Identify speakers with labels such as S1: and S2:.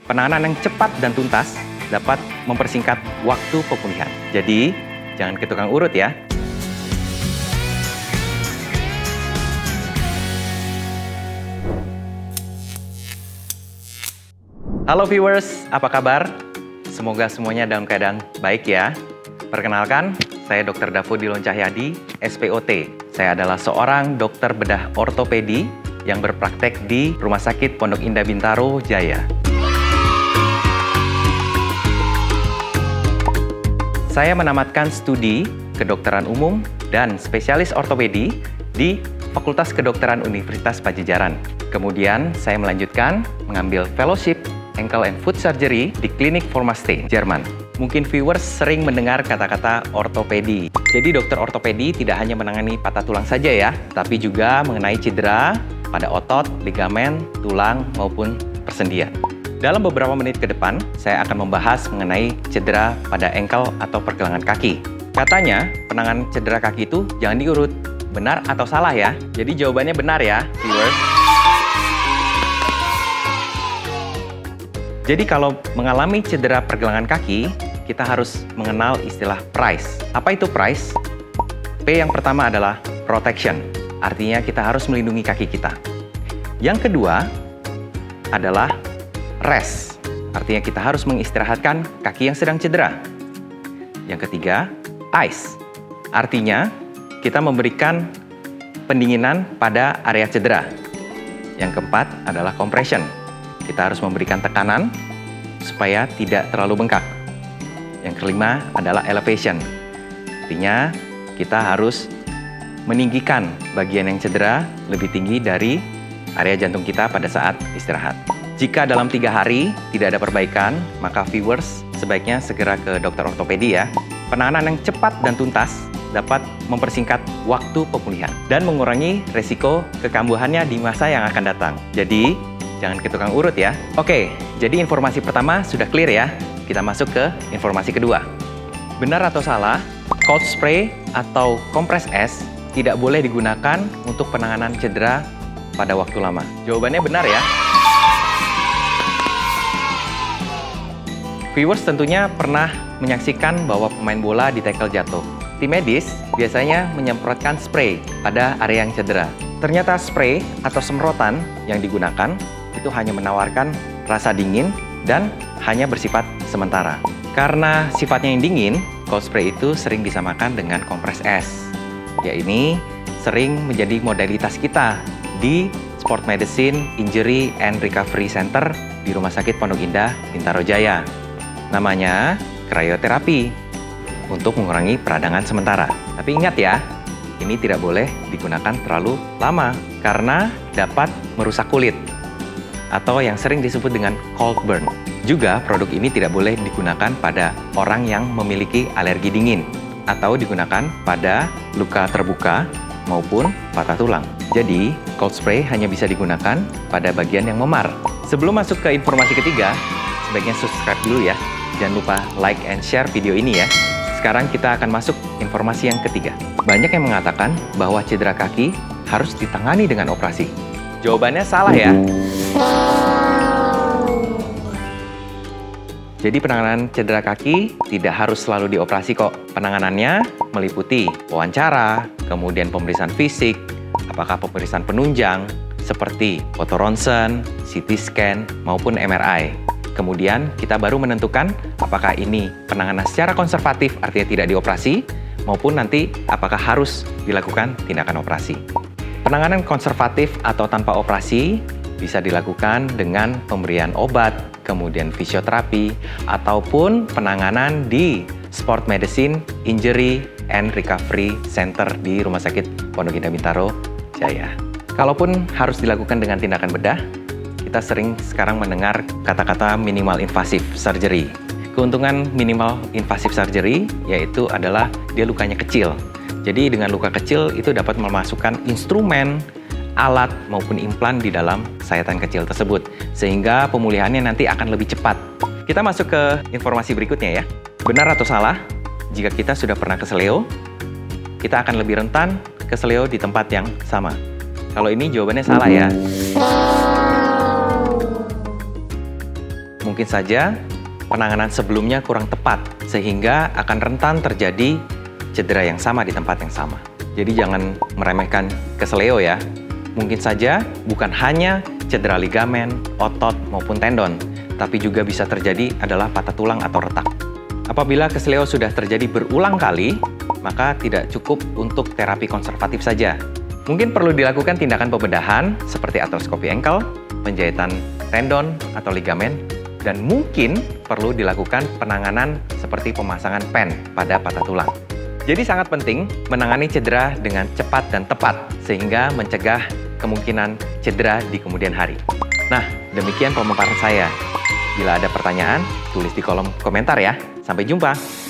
S1: Penanganan yang cepat dan tuntas dapat mempersingkat waktu pemulihan. Jadi, jangan ke tukang urut ya. Halo viewers, apa kabar? Semoga semuanya dalam keadaan baik ya. Perkenalkan, saya Dr. Dafodilon Cahyadi, SPOT. Saya adalah seorang dokter bedah ortopedi yang berpraktek di Rumah Sakit Pondok Indah Bintaro Jaya. Saya menamatkan studi kedokteran umum dan spesialis ortopedi di Fakultas Kedokteran Universitas Pajajaran. Kemudian saya melanjutkan mengambil fellowship Ankle and Foot Surgery di Klinik Formaste, Jerman. Mungkin viewers sering mendengar kata-kata ortopedi. Jadi dokter ortopedi tidak hanya menangani patah tulang saja ya, tapi juga mengenai cedera pada otot, ligamen, tulang, maupun persendian. Dalam beberapa menit ke depan, saya akan membahas mengenai cedera pada ankle atau pergelangan kaki. Katanya, penanganan cedera kaki itu jangan diurut. Benar atau salah ya? Jadi jawabannya benar ya, viewers. Jadi kalau mengalami cedera pergelangan kaki, kita harus mengenal istilah PRICE. Apa itu PRICE? P yang pertama adalah protection, artinya kita harus melindungi kaki kita. Yang kedua adalah rest, artinya kita harus mengistirahatkan kaki yang sedang cedera. Yang ketiga, ice, artinya kita memberikan pendinginan pada area cedera. Yang keempat adalah compression. Kita harus memberikan tekanan supaya tidak terlalu bengkak. Yang kelima adalah elevation. Artinya kita harus meninggikan bagian yang cedera lebih tinggi dari area jantung kita pada saat istirahat. Jika dalam 3 hari tidak ada perbaikan, maka viewers sebaiknya segera ke dokter ortopedi ya. Penanganan yang cepat dan tuntas dapat mempersingkat waktu pemulihan dan mengurangi resiko kekambuhannya di masa yang akan datang. Jadi, jangan ke tukang urut ya. Oke, jadi informasi pertama sudah clear ya. Kita masuk ke informasi kedua. Benar atau salah, cold spray atau kompres es tidak boleh digunakan untuk penanganan cedera pada waktu lama. Jawabannya benar ya. Viewers tentunya pernah menyaksikan bahwa pemain bola di tackle jatuh. Tim medis biasanya menyemprotkan spray pada area yang cedera. Ternyata spray atau semprotan yang digunakan itu hanya menawarkan rasa dingin dan hanya bersifat sementara. Karena sifatnya yang dingin, cold spray itu sering disamakan dengan kompres es. Ya ini sering menjadi modalitas kita di Sport Medicine Injury and Recovery Center di Rumah Sakit Pondok Indah Bintaro Jaya. Namanya cryoterapi untuk mengurangi peradangan sementara. Tapi ingat ya, ini tidak boleh digunakan terlalu lama karena dapat merusak kulit atau yang sering disebut dengan cold burn. Juga produk ini tidak boleh digunakan pada orang yang memiliki alergi dingin atau digunakan pada luka terbuka maupun patah tulang. Jadi, cold spray hanya bisa digunakan pada bagian yang memar. Sebelum masuk ke informasi ketiga, sebaiknya subscribe dulu ya. Jangan lupa like and share video ini ya. Sekarang kita akan masuk informasi yang ketiga. Banyak yang mengatakan bahwa cedera kaki harus ditangani dengan operasi. Jawabannya salah ya. Jadi penanganan cedera kaki tidak harus selalu dioperasi kok. Penanganannya meliputi wawancara, kemudian pemeriksaan fisik, apakah pemeriksaan penunjang, seperti foto ronsen, CT scan, maupun MRI. Kemudian kita baru menentukan apakah ini penanganan secara konservatif, artinya tidak dioperasi, maupun nanti apakah harus dilakukan tindakan operasi. Penanganan konservatif atau tanpa operasi bisa dilakukan dengan pemberian obat, kemudian fisioterapi, ataupun penanganan di Sport Medicine Injury and Recovery Center di Rumah Sakit Pondok Indah Bintaro Jaya. Kalaupun harus dilakukan dengan tindakan bedah, kita sering sekarang mendengar kata-kata minimal invasive surgery. Keuntungan minimal invasive surgery yaitu adalah dia lukanya kecil. Jadi dengan luka kecil itu dapat memasukkan instrumen, alat maupun implan di dalam sayatan kecil tersebut, sehingga pemulihannya nanti akan lebih cepat. Kita masuk ke informasi berikutnya ya. Benar atau salah, jika kita sudah pernah keseleo, kita akan lebih rentan keseleo di tempat yang sama. Kalau ini jawabannya salah ya. mungkin saja penanganan sebelumnya kurang tepat, sehingga akan rentan terjadi cedera yang sama di tempat yang sama. Jadi jangan meremehkan keseleo ya. Mungkin saja bukan hanya cedera ligamen, otot, maupun tendon, tapi juga bisa terjadi adalah patah tulang atau retak. Apabila keseleo sudah terjadi berulang kali, maka tidak cukup untuk terapi konservatif saja. Mungkin perlu dilakukan tindakan pembedahan seperti artroskopi engkel, penjahitan tendon atau ligamen, dan mungkin perlu dilakukan penanganan seperti pemasangan pen pada patah tulang. Jadi sangat penting menangani cedera dengan cepat dan tepat, sehingga mencegah kemungkinan cedera di kemudian hari. Nah, demikian pemaparan saya. Bila ada pertanyaan, tulis di kolom komentar ya. Sampai jumpa!